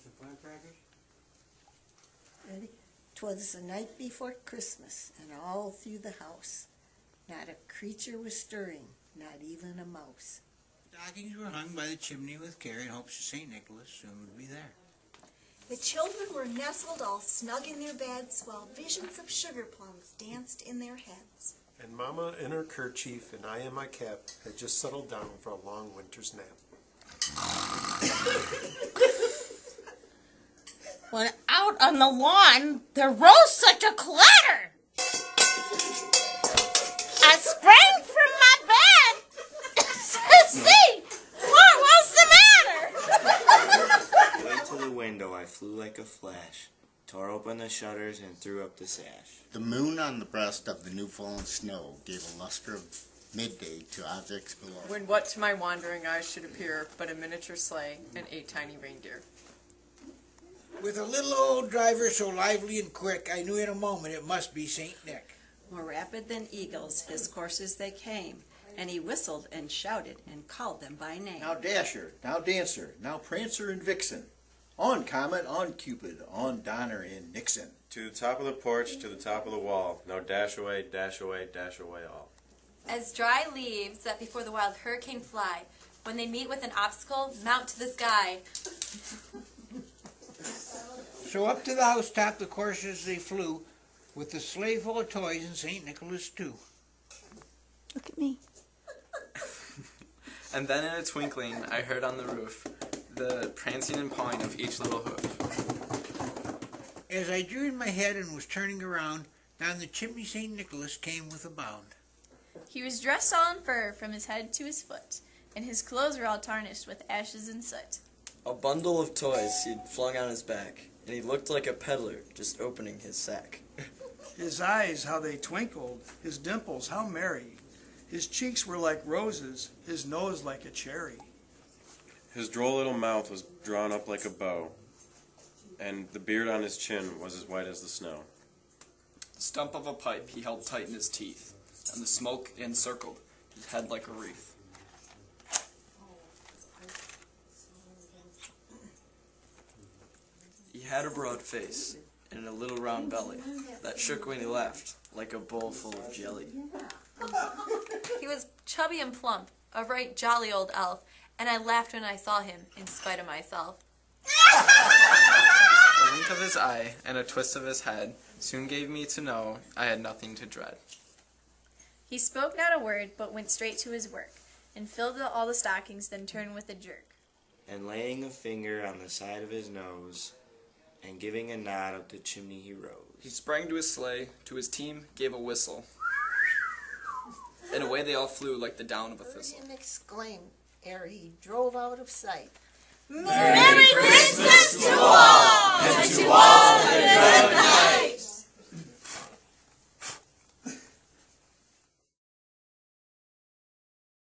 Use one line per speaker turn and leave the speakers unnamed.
some firecrackers?
Ready? 'Twas the night before Christmas, and all through the house, not a creature was stirring, not even a mouse.
Stockings were hung by the chimney with care in hopes that St. Nicholas soon would be there.
The children were nestled all snug in their beds, while visions of sugar plums danced in their heads.
And Mama in her kerchief and I in my cap had just settled down for a long winter's nap.
When out on the lawn, there rose such a clatter. I sprang from my bed to see what was the matter.
Way to the window I flew like a flash, tore open the shutters and threw up the sash.
The moon on the breast of the new-fallen snow gave a luster of midday to objects below.
When what to my wandering eyes should appear but a miniature sleigh and 8 tiny reindeer.
With a little old driver so lively and quick, I knew in a moment it must be St. Nick.
More rapid than eagles, his coursers they came, and he whistled and shouted and called them by name.
Now Dasher, now Dancer, now Prancer and Vixen. On Comet, on Cupid, on Donner and Nixon.
To the top of the porch, to the top of the wall. Now dash away, dash away, dash away all.
As dry leaves that before the wild hurricane fly, when they meet with an obstacle, mount to the sky.
So up to the housetop the coursers they flew, with the sleigh full of toys and St. Nicholas too.
Look at me.
And then in a twinkling I heard on the roof the prancing and pawing of each little hoof.
As I drew in my head and was turning around, down the chimney St. Nicholas came with a bound.
He was dressed all in fur from his head to his foot, and his clothes were all tarnished with ashes and soot.
A bundle of toys he'd flung on his back, and he looked like a peddler just opening his sack.
His eyes, how they twinkled, his dimples, how merry. His cheeks were like roses, his nose like a cherry.
His droll little mouth was drawn up like a bow, and the beard on his chin was as white as the snow.
The stump of a pipe he held tight in his teeth, and the smoke encircled his head like a wreath. He had a broad face and a little round belly that shook when he laughed like a bowl full of jelly.
He was chubby and plump, a right jolly old elf, and I laughed when I saw him, in spite of myself.
A wink of his eye and a twist of his head soon gave me to know I had nothing to dread.
He spoke not a word, but went straight to his work, and filled all the stockings, then turned with a jerk.
And laying a finger on the side of his nose, and giving a nod up the chimney he rose.
He sprang to his sleigh, to his team gave a whistle, and away they all flew like the down of a thistle.
And exclaimed ere he drove out of sight,
Merry Christmas to all, and to all